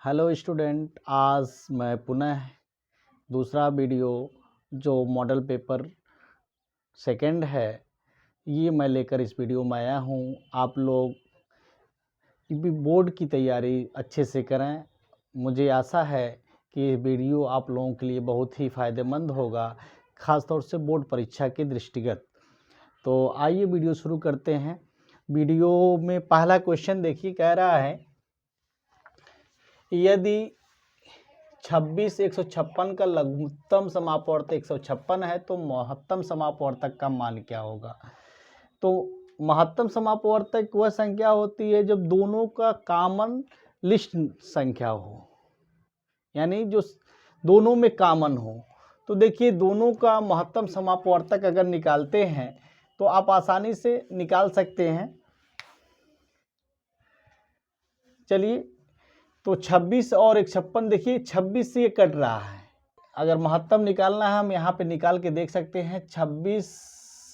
Hello student, आज मैं पुनः दूसरा वीडियो जो मॉडल पेपर सेकंड है ये मैं लेकर इस वीडियो में आया हूँ। आप लोग भी बोर्ड की तैयारी अच्छे से करें। मुझे आशा है कि ये वीडियो आप लोगों के लिए बहुत ही फ़ायदेमंद होगा, ख़ास तौर से बोर्ड परीक्षा के दृष्टिगत। तो आइए वीडियो शुरू करते हैं। वीडियो में पहला क्वेश्चन देखिए, कह रहा है यदि 26 156 का लघुत्तम समापवर्तक 156 है तो महत्तम समापवर्तक का मान क्या होगा। तो महत्तम समापवर्तक वह संख्या होती है जब दोनों का कॉमन लिस्ट संख्या हो, यानी जो दोनों में कॉमन हो। तो देखिए, दोनों का महत्तम समापवर्तक अगर निकालते हैं तो आप आसानी से निकाल सकते हैं। चलिए, तो 26 और 156, देखिए 26 से ये कट रहा है। अगर महत्तम निकालना है हम यहाँ पे निकाल के देख सकते हैं। 26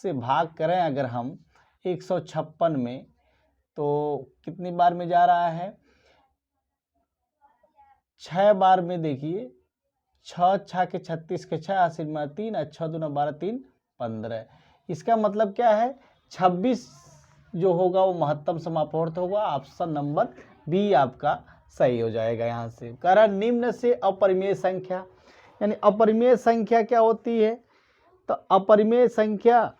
से भाग करें अगर हम 156 में तो कितनी बार में जा रहा है, 6 बार में। देखिए 6 6 के 36 के 6 8 3 6 2 12 3 15। इसका मतलब क्या है, 26 जो होगा वो महत्तम समापवर्तक होगा। ऑप्शन नंबर बी आपका सही हो जाएगा। यहाँ से कह रहा निम्न से अपरिमेय संख्या, यानी अपरिमेय संख्या क्या होती है। तो अपरिमेय संख्या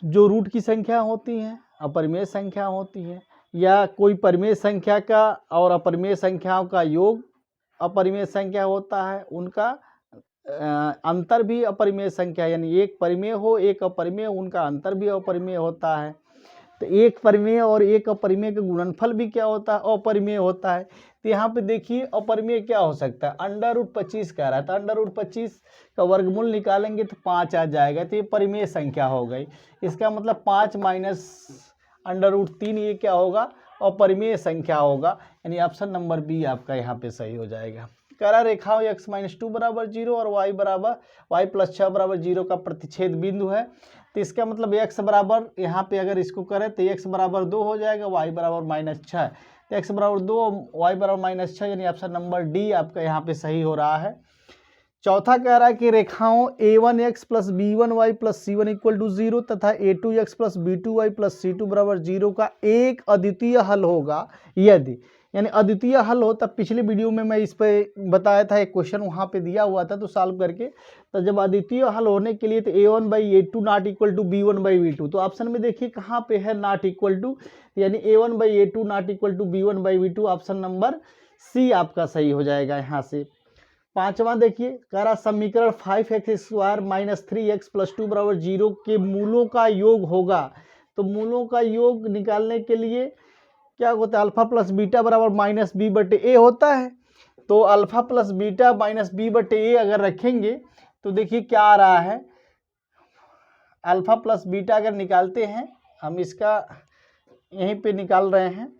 जो रूट की संख्या होती है अपरिमेय संख्या होती है, या कोई परिमेय संख्या का और अपरिमेय संख्याओं का योग अपरिमेय संख्या होता है। उनका अंतर भी अपरिमेय संख्या, यानी एक परिमेय हो एक अपरिमेय, उनका अंतर भी अपरिमेय होता है। तो एक परिमेय और एक अपरिमेय का गुणनफल भी क्या होता है, अपरिमेय होता है। तो यहाँ पे देखिए अपरिमेय क्या हो सकता है, √25 कह रहा है। तो √25 का वर्गमूल निकालेंगे तो 5 आ जाएगा। तो ये परिमेय संख्या हो गई। इसका मतलब 5 माइनस √3 ये क्या होगा, अपरिमेय संख्या होगा। यानी ऑप्शन नंबर बी आपका यहाँ पे सही हो जाएगा। कह रहा रेखाओं x-2 बराबर 0 और y + 6 बराबर 0 का प्रतिच्छेद बिंदु है। तो इसका मतलब x बराबर, यहाँ पे अगर इसको करें तो x बराबर 2 हो जाएगा, y बराबर -6। तो x बराबर 2 y बराबर -6, यानी ऑप्शन नंबर डी आपका यहाँ पे सही हो रहा है। चौथा कह रहा है कि रेखाओं a1x + b1y + c1 = 0 तथा a2x + b2y + c2 बराबर 0 का एक अद्वितीय हल होगा यदि, यानी अद्वितीय हल हो। तब पिछले वीडियो में मैं इस पे बताया था, एक क्वेश्चन वहाँ पे दिया हुआ था तो सॉल्व करके। तो जब अद्वितीय हल होने के लिए तो a1/a2 ≠ b1/b2। तो ऑप्शन में देखिए कहाँ पे है नॉट इक्वल टू, यानी a1/a2 ≠ b1/b2। Option number C आपका सही हो जाएगा यहाँ से। पांचवा देखिए, कह रहा समीकरण 5x² - 3x + 2 बराबर 0 के मूलों का योग होगा। तो मूलों का योग निकालने के लिए क्या होता है, अल्फा प्लस बीटा बराबर -b/a होता है। तो अल्फा प्लस बीटा -b/a अगर रखेंगे तो देखिए क्या आ रहा है, अल्फा प्लस बीटा अगर निकालते हैं हम, इसका यहीं पे निकाल रहे हैं।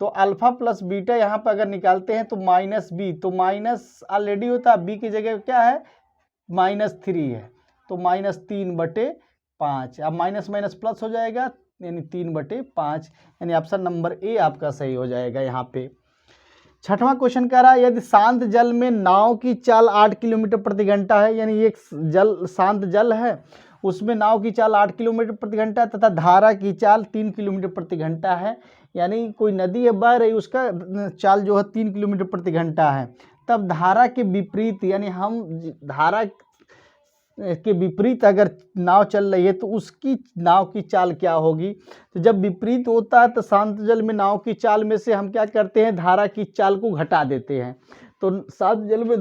तो अल्फा प्लस बीटा यहाँ पर अगर निकालते हैं तो -b, तो माइनस ऑलरेडी होता है, b की जगह क्या है -3 है। तो -3/5, अब माइनस माइनस प्लस हो जाएगा, यानी 3/5, यानी ऑप्शन नंबर ए आपका सही हो जाएगा यहाँ पे। छठवां क्वेश्चन कह रहा है यदि शांत जल में नाव की चाल 8 किलोमीटर प्रति घंटा है, यानी एक शांत जल है उसमें नाव की चाल 8 किलोमीटर प्रति घंटा तथा धारा की चाल 3 किलोमीटर प्रति घंटा है, यानी कोई नदी है बह रही, उसका चाल जो है 3 किलोमीटर प्रति घंटा है। तब धारा के विपरीत, यानी हम धारा के विपरीत अगर नाव चल रही है तो उसकी नाव की चाल क्या होगी। तो जब विपरीत होता है तो शांत जल में नाव की चाल में से हम क्या करते हैं, धारा की चाल को घटा देते हैं। तो शांत जल में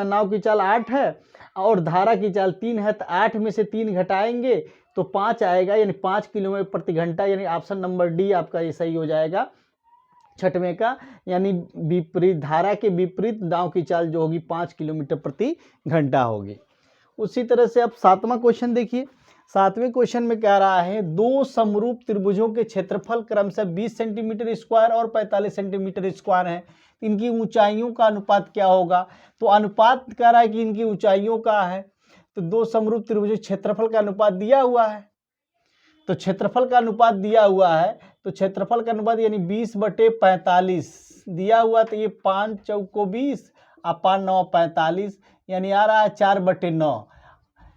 नाव की चाल 8 है और धारा की चाल 3 है, तो 8 में से 3 घटाएंगे तो 5 आएगा, यानी 5 किलोमीटर प्रति घंटा, यानी ऑप्शन नंबर डी आपका ये सही हो जाएगा छठवें का। यानी विपरीत, धारा के विपरीत नाव की चाल जो होगी 5 किलोमीटर प्रति घंटा होगी। उसी तरह से अब सातवां क्वेश्चन देखिए। सातवें क्वेश्चन में कह रहा है दो समरूप त्रिभुजों के क्षेत्रफल क्रमशः 20 सेंटीमीटर स्क्वायर और 45 सेंटीमीटर स्क्वायर है, इनकी ऊंचाइयों का अनुपात क्या होगा। तो अनुपात कह रहा है कि इनकी ऊंचाइयों का है। तो दो समरूप त्रिभुजों क्षेत्रफल का अनुपात दिया हुआ है, तो क्षेत्रफल का अनुपात दिया हुआ है, तो क्षेत्रफल का अनुपात यानी 20/45 दिया हुआ, तो ये 5 चौको 20 और 5 9 45, यानी आ रहा है 4/9।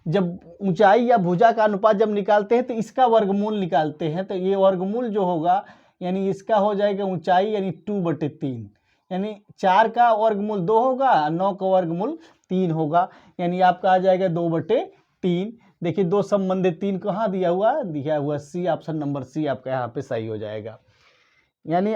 जब ऊंचाई या भुजा का अनुपात जब निकालते हैं तो इसका वर्गमूल निकालते हैं, तो ये वर्गमूल जो होगा यानी इसका हो जाएगा ऊंचाई यानी 2/3, यानी 4 का वर्गमूल 2 होगा, 9 का वर्गमूल 3 होगा, यानी आपका आ जाएगा 2/3। देखिए 2 संबंधित 3 कहाँ दिया हुआ सी, ऑप्शन नंबर सी आपका यहाँ पे सही हो जाएगा। यानी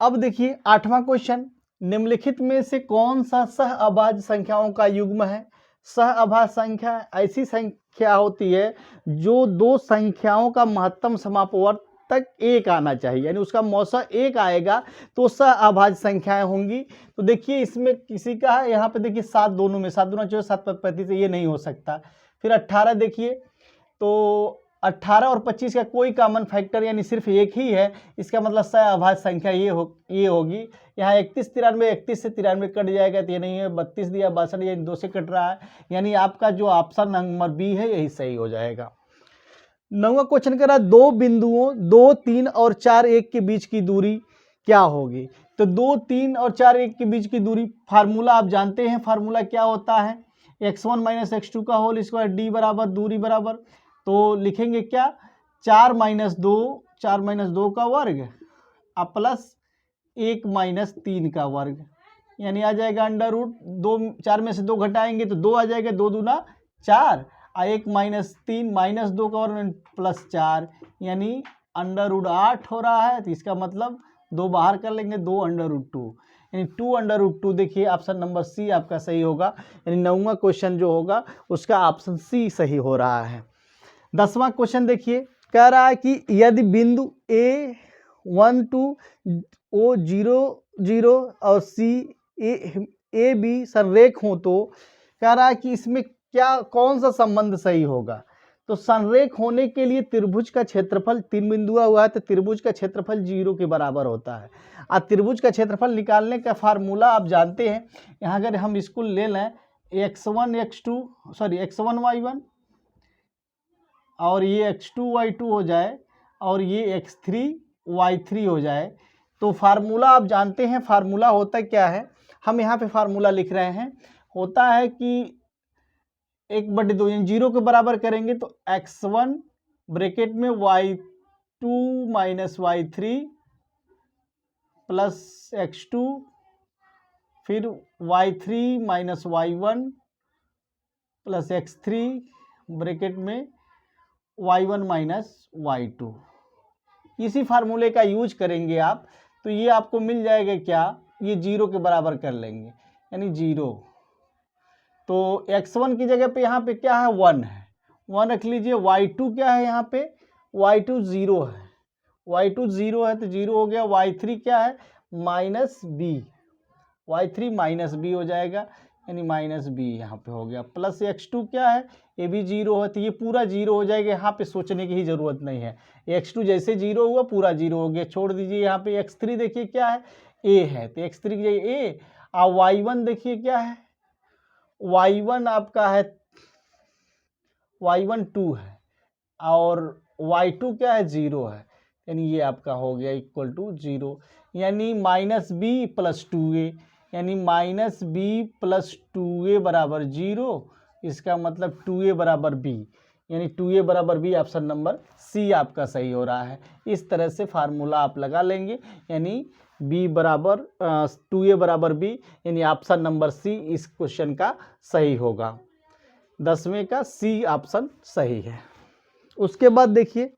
अब देखिए 8वां क्वेश्चन, निम्नलिखित में से कौन सा सह अभाज्य संख्याओं का युग्म है। सह अभाज्य संख्या ऐसी संख्या होती है जो दो संख्याओं का महत्तम समापवर्तक 1 आना चाहिए, यानी उसका मौसा 1 आएगा तो सह अभाज्य संख्याएं होंगी। तो देखिए इसमें किसी का है, यहाँ पे देखिए 7 दोनों में, 7 दूना 24 7 35, ये नहीं हो सकता। फिर 18 देखिए, तो 18 और 25 का कोई कॉमन फैक्टर यानी सिर्फ एक ही है, इसका मतलब सह अभाज्य संख्या ये होगी। यहाँ 31 93, 31 से 93 कट जाएगा तो ये नहीं है, 32 दिया 62 यानी 2 से कट रहा है, यानी आपका जो ऑप्शन नंबर बी है यही सही हो जाएगा। 9वां क्वेश्चन कह रहा है दो बिंदुओं 2 3 और 4 1 के बीच की दूरी क्या होगी। तो 2 3 और 4 1 के बीच की दूरी, फार्मूला आप जानते हैं, फार्मूला क्या होता है, x1 - x2 का होल स्क्वायर डी बराबर दूरी बराबर, तो लिखेंगे क्या 4 - 2 का वर्ग प्लस 1 - 3 का वर्ग, यानी आ जाएगा अंडर रूट 2, 4 में से 2 घटाएंगे तो 2 आ जाएगा, 2 दूना 4 और 1 - 3 -2 का वर्ग प्लस 4, यानी अंडर रूट 8 हो रहा है। तो इसका मतलब 2 बाहर कर लेंगे, 2 अंडर रूट 2, यानी 2 अंडर रूट 2। देखिए ऑप्शन नंबर सी आपका सही होगा, यानी 9वां क्वेश्चन जो होगा उसका ऑप्शन सी सही हो रहा है। 10वां क्वेश्चन देखिए, कह रहा है कि यदि बिंदु A1 2 O0 0 और A B संरेख हो, तो कह रहा है कि इसमें कौन सा संबंध सही होगा। तो संरेख होने के लिए त्रिभुज का क्षेत्रफल, 3 बिंदुआ हुआ है तो त्रिभुज का क्षेत्रफल 0 के बराबर होता है। और त्रिभुज का क्षेत्रफल निकालने का फार्मूला आप जानते हैं, यहाँ अगर हम इसको ले लें x1 y1 और ये x2 y2 हो जाए और ये x3 y3 हो जाए, तो फार्मूला आप जानते हैं, फार्मूला होता क्या है, हम यहाँ पे फार्मूला लिख रहे हैं, होता है कि 1/2 यानी 0 के बराबर करेंगे तो x1 ब्रैकेट में y2 - y3 प्लस x2, फिर y3 - y1 plus x3 bracket में y1 - y2। इसी फार्मूले का यूज करेंगे आप, तो ये आपको मिल जाएगा क्या, ये 0 के बराबर कर लेंगे, यानी 0। तो x1 की जगह पे यहाँ पे क्या है 1 है, 1 रख लीजिए। y2 क्या है यहाँ पे, y2 0 है, y2 0 है तो 0 हो गया। y3 क्या है -b, y3 -b हो जाएगा, यानी -b यहाँ पे हो गया। प्लस x2 क्या है, ये भी 0 है तो ये पूरा 0 हो जाएगा, यहाँ पे सोचने की ही ज़रूरत नहीं है। x2 जैसे 0 हुआ पूरा 0 हो गया, छोड़ दीजिए। यहाँ पे x3 देखिए क्या है, a है तो x3 की जगह a, और y1 देखिए क्या है, y1 आपका है y1 2 है और y2 क्या है 0 है, यानी ये आपका हो गया इक्वल टू 0, यानी -b + 2a, यानी -b + 2a बराबर 0। इसका मतलब 2a बराबर b, यानी 2a बराबर b, ऑप्शन नंबर सी आपका सही हो रहा है। इस तरह से फार्मूला आप लगा लेंगे, यानी b बराबर 2a बराबर b, यानी ऑप्शन नंबर सी इस क्वेश्चन का सही होगा। 10वें का सी ऑप्शन सही है। उसके बाद देखिए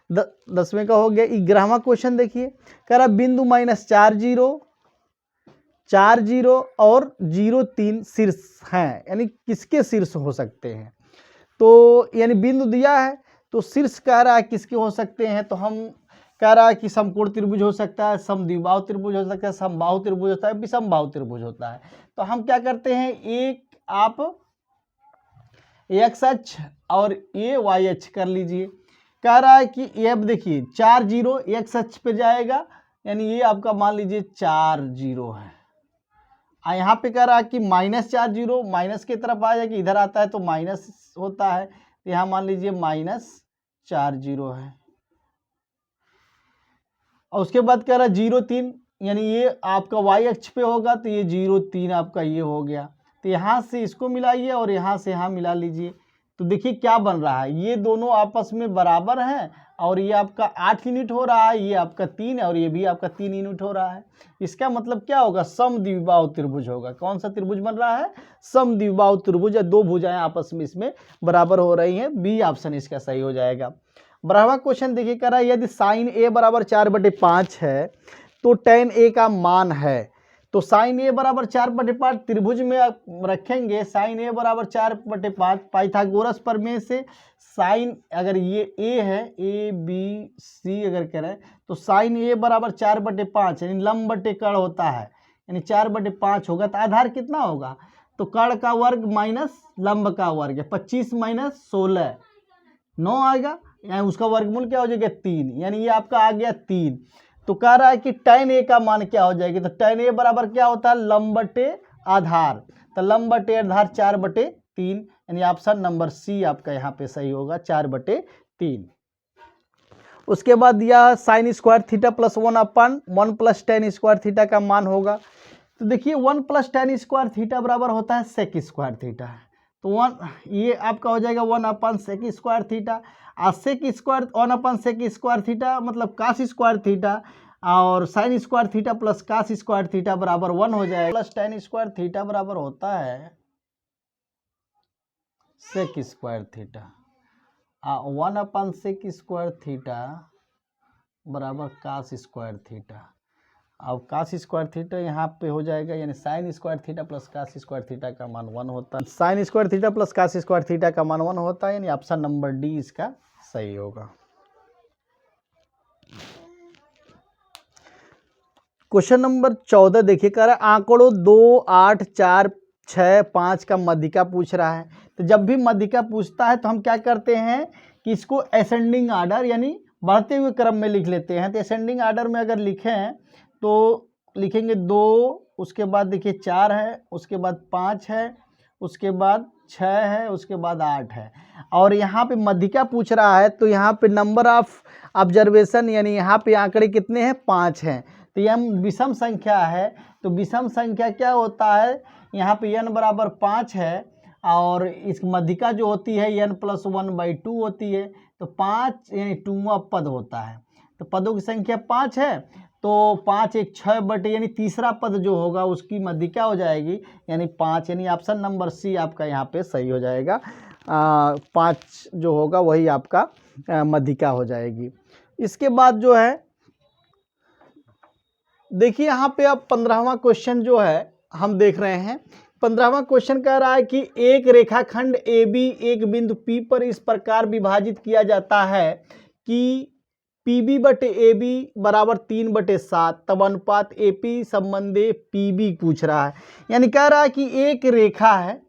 10वें का हो गया। 11वां क्वेश्चन देखिए, कह रहा बिंदु -4 0 4 0 और 0 3 शीर्ष हैं, यानी किसके शीर्ष हो सकते हैं। तो यानी बिंदु दिया है तो शीर्ष कह रहा है किसके हो सकते हैं, तो हम कह रहा है कि समकोण त्रिभुज हो सकता है, समद्विबाहु त्रिभुज हो सकता है, समबाहु त्रिभुज होता है, विषमबाहु त्रिभुज होता है। तो हम क्या करते हैं, एक आप x अक्ष और ये y अक्ष कर लीजिए। कह रहा है कि ये अब देखिए 4 0 x अक्ष पे जाएगा, यानी ये आपका मान लीजिए 4 0 है। यहाँ पे कह रहा है कि -4 0 माइनस की तरफ आ जाएगी, इधर आता है तो माइनस होता है, तो यहाँ मान लीजिए -4 4 0 है। और उसके बाद कह रहा है 0 3, यानी ये आपका y अक्ष पे होगा तो ये 0 3 आपका ये हो गया। तो यहाँ से इसको मिलाइए और यहाँ से यहाँ मिला लीजिए, तो देखिए क्या बन रहा है, ये दोनों आपस में बराबर हैं और ये आपका 8 यूनिट हो रहा है, ये आपका 3 है और ये भी आपका 3 यूनिट हो रहा है। इसका मतलब क्या होगा, समद्विबाहु त्रिभुज होगा। कौन सा त्रिभुज बन रहा है, समद्विबाहु त्रिभुज, या दो भुजाएं आपस में इसमें बराबर हो रही हैं। बी ऑप्शन इसका सही हो जाएगा। 12वां क्वेश्चन देखिए कह रहा है यदि साइन ए बराबर 4/5 है तो tan ए का मान है। तो साइन ए बराबर 4/5 त्रिभुज में आप रखेंगे, साइन ए बराबर 4/5 पाइथागोरस प्रमेय से साइन, अगर ये ए है, ए बी सी अगर करें तो साइन ए बराबर 4/5 यानी लंब बटे कर्ण होता है, यानी 4/5 होगा। तो आधार कितना होगा, तो कर्ण का वर्ग माइनस लंब का वर्ग है, 25 माइनस 16 9 आएगा, यानी उसका वर्गमूल क्या हो जाएगा 3, यानी ये आपका आ गया 3। तो कह रहा है कि tan ए का मान क्या हो जाएगी, तो tan ए बराबर क्या होता है, लंब बटे आधार, तो लंब बटे आधार 4/3, यानी ऑप्शन नंबर सी आपका यहाँ पे सही होगा, 4/3। उसके बाद दिया sign square theta plus 1/1 plus tan square theta का मान होगा। तो देखिए 1 प्लस tan स्क्वायर थीटा बराबर होता है सेक स्क्वायर थीटा, तो 1 ये आपका हो जाएगा 1/सेक स्क्वायर थीटा, और सेक स्क्वायर 1/सेक स्क्वायर थीटा मतलब कास स्क्वायर थीटा, और sine square theta plus cos square theta बराबर 1 हो जाएगा, प्लस tan स्क्वायर थीटा बराबर होता है सेक स्क्वायर थीटा, 1/सेक स्क्वायर थीटा बराबर कास स्क्वायर थीटा। अब कास स्क्वायर थीटा यहाँ पे हो जाएगा, यानी sine square theta plus cos square theta का मान 1 होता है, sine square theta plus cos square theta का मान 1 होता है, यानी ऑप्शन नंबर डी इसका सही होगा। क्वेश्चन नंबर 14 देखिए कह रहा है आंकड़ों 2 8 4 6 5 का मध्यिका पूछ रहा है। तो जब भी मध्यिका पूछता है तो हम क्या करते हैं कि इसको असेंडिंग आर्डर यानी बढ़ते हुए क्रम में लिख लेते हैं। तो असेंडिंग आर्डर में अगर लिखें तो लिखेंगे 2, उसके बाद देखिए 4 है, उसके बाद 5 है, उसके बाद 6 है, उसके बाद 8 है, और यहाँ पे मध्यिका पूछ रहा है। तो यहाँ पे नंबर ऑफ ऑब्जर्वेशन यानी यहाँ पे आंकड़े कितने हैं, 5 हैं। तो यह विषम संख्या है, तो विषम संख्या क्या होता है, यहाँ पे n बराबर 5 है और इस मध्यिका जो होती है n + 1/2 होती है, तो 5 यानी 2वां पद होता है। तो पदों की संख्या 5 है, तो 5 1 6 बटे यानी तीसरा पद जो होगा उसकी मध्यिका हो जाएगी, यानी 5, यानी ऑप्शन नंबर सी आपका यहाँ पे सही हो जाएगा। 5 जो होगा वही आपका मध्यिका हो जाएगी। इसके बाद जो है देखिए यहाँ पे अब 15वां क्वेश्चन जो है हम देख रहे हैं। 15वां क्वेश्चन कह रहा है कि एक रेखाखंड AB एक बिंदु P पर इस प्रकार विभाजित किया जाता है कि PB बटे AB बराबर 3/7, तब अनुपात AP संबंधे PB पूछ रहा है। यानी कह रहा है कि एक रेखा है,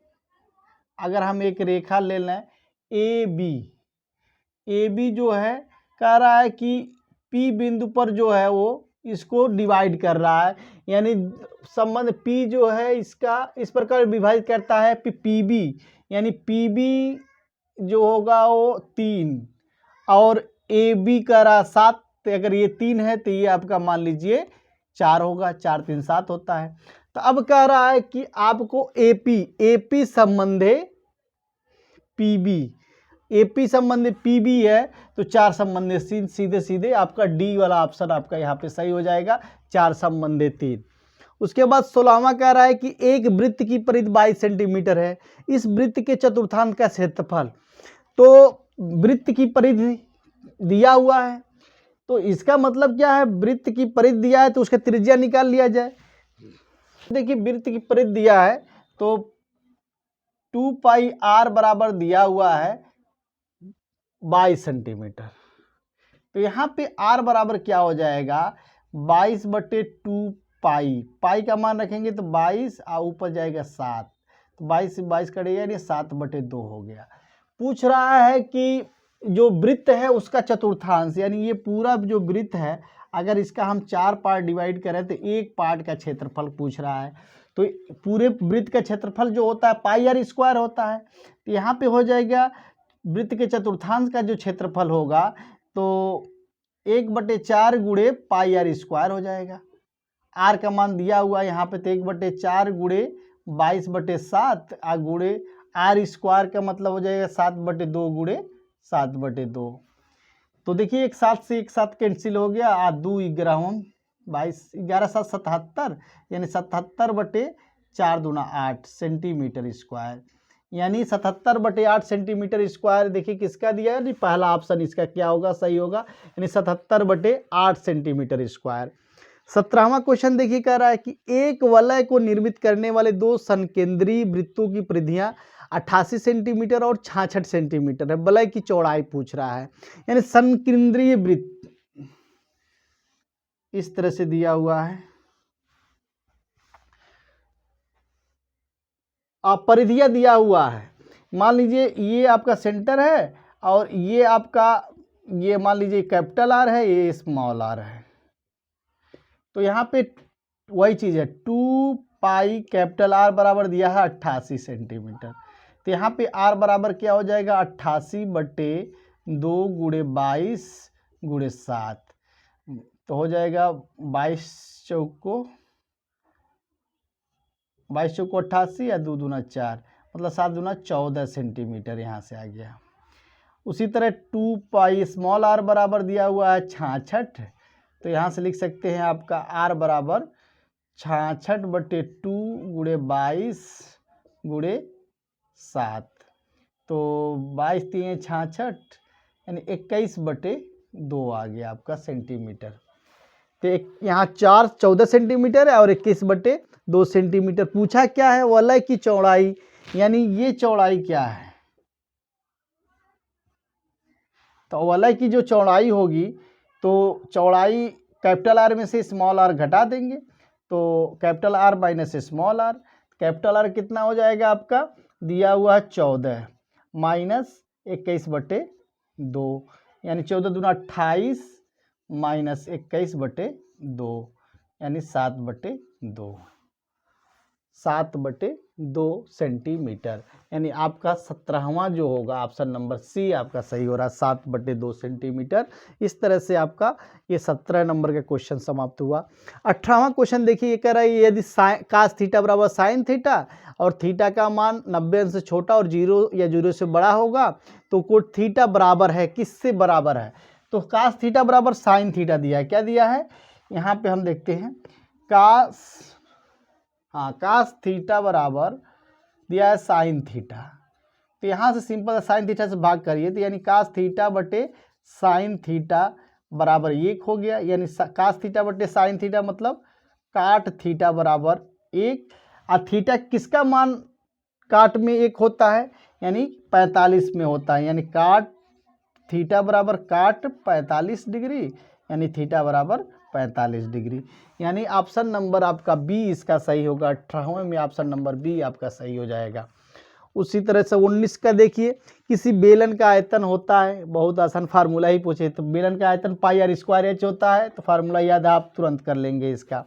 अगर हम एक रेखा ले लें AB जो है कह रहा है कि P बिंदु पर जो है वो इसको डिवाइड कर रहा है, यानी संबंध P जो है इसका इस प्रकार विभाजित करता है PB, यानी PB जो होगा वो 3 और AB का रहा 7, तो अगर ये 3 है तो ये आपका मान लीजिए 4 होगा, 4 3 7 होता है। तो अब कह रहा है कि आपको AP संबंधे AP संबंधी PB है, तो 4 संबंधे सीधे सीधे आपका डी वाला ऑप्शन आपका यहाँ पे सही हो जाएगा, 4 संबंधे 3। उसके बाद 16वां कह रहा है कि एक वृत्त की परिधि 22 सेंटीमीटर है, इस वृत्त के चतुर्थांश का क्षेत्रफल। तो वृत्त की परिधि दिया हुआ है, तो इसका मतलब क्या है, वृत्त की परिधि दिया है तो उसका त्रिज्या निकाल लिया जाए। देखिए वृत्त की परिधि दिया है तो 2πr बराबर दिया हुआ है 22 सेंटीमीटर, तो यहाँ पे r बराबर क्या हो जाएगा 22/2 पाई का मान रखेंगे तो 22 और ऊपर जाएगा 7, तो 22 से 22 कटेगा यानी 7/2 हो गया। पूछ रहा है कि जो वृत्त है उसका चतुर्थांश, यानी ये पूरा जो वृत्त है अगर इसका हम 4 पार्ट डिवाइड करें तो एक पार्ट का क्षेत्रफल पूछ रहा है। तो पूरे वृत्त का क्षेत्रफल जो होता है πr² होता है, तो यहाँ पे हो जाएगा वृत्त के चतुर्थांश का जो क्षेत्रफल होगा तो 1/4 गुणे पाई आर स्क्वायर हो जाएगा। आर का मान दिया हुआ यहाँ पे, तो 1/4 गुणे 22/7 गुणे आर स्क्वायर का मतलब हो जाएगा 7/2 गुणे 7/2। तो देखिए एक साथ से एक साथ कैंसिल हो गया, 2 11 22 11 7 77, यानी 77/4 दूना 8 सेंटीमीटर स्क्वायर, यानी 77/8 सेंटीमीटर स्क्वायर। देखिए किसका दिया है, पहला ऑप्शन इसका क्या होगा, सही होगा, यानी 77/8 सेंटीमीटर स्क्वायर। 17वां क्वेश्चन देखिए कह रहा है कि एक वलय को निर्मित करने वाले दो संकेंद्रीय वृत्तों की परिधियां 88 सेंटीमीटर और 66 सेंटीमीटर है। वलय की चौड़ाई पूछ रहा है, यानी संकेंद्रीय वृत्त इस तरह से दिया हुआ है। परिधियां दिया हुआ है, मान लीजिए ये आपका सेंटर है और ये आपका, ये मान लीजिए कैपिटल आर है, ये स्मॉल आर है। तो यहाँ पे वही चीज़ है, 2 पाई कैपिटल आर बराबर दिया है 88 सेंटीमीटर। तो यहाँ पे आर बराबर क्या हो जाएगा, 88/2 गुणे 22 गुणे 7, तो हो जाएगा 22 चौको 88 या 2 दूना 4, मतलब 7 दूना 14 सेंटीमीटर यहाँ से आ गया। उसी तरह 2 पाई स्मॉल आर बराबर दिया हुआ है 66, तो यहाँ से लिख सकते हैं आपका आर बराबर 66/2 गुणे 22 गुणे 7, तो 22 3 66, यानी 21/2 आ गया आपका सेंटीमीटर। तो यहाँ 14 सेंटीमीटर है और 21/2 सेंटीमीटर। पूछा क्या है, वलय की चौड़ाई, यानी ये चौड़ाई क्या है। तो वलय की जो चौड़ाई होगी, तो चौड़ाई कैपिटल आर में से स्मॉल आर घटा देंगे, तो capital R minus small R, capital R कितना हो जाएगा आपका, दिया हुआ है 14 माइनस 21/2, यानी 14 दूना 28 माइनस 21/2, यानी 7/2, 7/2 सेंटीमीटर, यानी आपका 17वां जो होगा ऑप्शन नंबर सी आपका सही हो रहा है, 7/2 सेंटीमीटर। इस तरह से आपका ये 17 नंबर का क्वेश्चन समाप्त हुआ। 18वां क्वेश्चन देखिए, ये कह रहा है यदि कास थीटा बराबर साइन थीटा और थीटा का मान 90 अंश से छोटा और 0 या 0 से बड़ा होगा, तो कोट थीटा बराबर है, किससे बराबर है, तो कास थीटा बराबर साइन थीटा दिया है। क्या दिया है, यहाँ पे हम देखते हैं, कास थीटा बराबर दिया है साइन थीटा, तो यहाँ से सिंपल साइन थीटा से भाग करिए, तो यानी कास थीटा बटे साइन थीटा बराबर 1 हो गया, यानी कास थीटा बटे साइन थीटा मतलब काट थीटा बराबर 1। और थीटा किसका मान काट में 1 होता है, यानी 45 में होता है, यानी काट थीटा बराबर काट 45 डिग्री, यानी थीटा बराबर 45 डिग्री, यानी ऑप्शन नंबर आपका बी इसका सही होगा। 18वें में ऑप्शन नंबर बी आपका सही हो जाएगा। उसी तरह से 19 का देखिए, किसी बेलन का आयतन होता है, बहुत आसान फार्मूला ही पूछे, तो बेलन का आयतन पाई आर स्क्वायर एच होता है, तो फार्मूला याद आप तुरंत कर लेंगे इसका।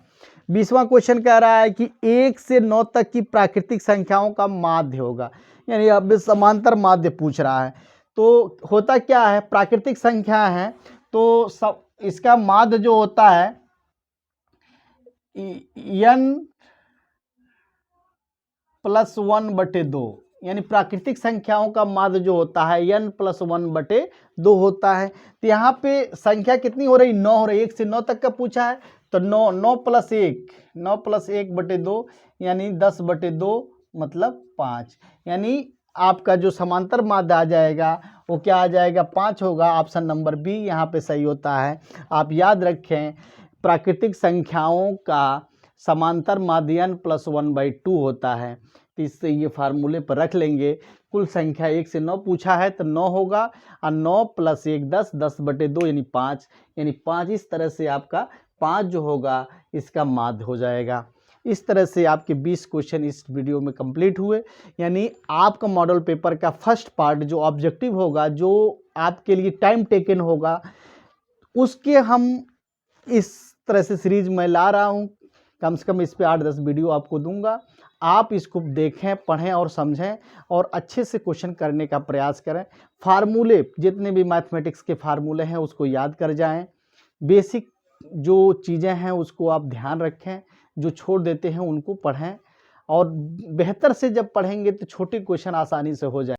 20वां क्वेश्चन कह रहा है कि 1 से 9 तक की प्राकृतिक संख्याओं का माध्य होगा, यानी अब समांतर माध्य पूछ रहा है। तो होता क्या है, प्राकृतिक संख्या है तो सब इसका माध्य जो होता है n+1/2, यानी प्राकृतिक संख्याओं का माध्य जो होता है n+1/2 होता है। तो यहाँ पे संख्या कितनी हो रही, 9 हो रही, 1 से 9 तक का पूछा है, तो 9 + 1/2, यानी 10/2 मतलब 5, यानी आपका जो समांतर माध्य आ जाएगा वो क्या आ जाएगा, 5 होगा। ऑप्शन नंबर बी यहाँ पे सही होता है। आप याद रखें, प्राकृतिक संख्याओं का समांतर माध्य n+1/2 होता है, तो इससे ये फार्मूले पर रख लेंगे। कुल संख्या 1 से 9 पूछा है तो 9 होगा, और 9 + 1 10, 10/2 यानी 5, यानी 5। इस तरह से आपका 5 जो होगा इसका माध्य हो जाएगा। इस तरह से आपके 20 क्वेश्चन इस वीडियो में कंप्लीट हुए, यानी आपका मॉडल पेपर का फर्स्ट पार्ट जो ऑब्जेक्टिव होगा, जो आपके लिए टाइम टेकन होगा, उसके हम इस तरह से सीरीज में ला रहा हूँ। कम से कम इस पे 8-10 वीडियो आपको दूंगा। आप इसको देखें, पढ़ें और समझें और अच्छे से क्वेश्चन करने का प्रयास करें। फार्मूले, जितने भी मैथमेटिक्स के फार्मूले हैं उसको याद कर जाएं। बेसिक जो चीज़ें हैं उसको आप ध्यान रखें, जो छोड़ देते हैं उनको पढ़ें, और बेहतर से जब पढ़ेंगे तो छोटे क्वेश्चन आसानी से हो जाएंगे।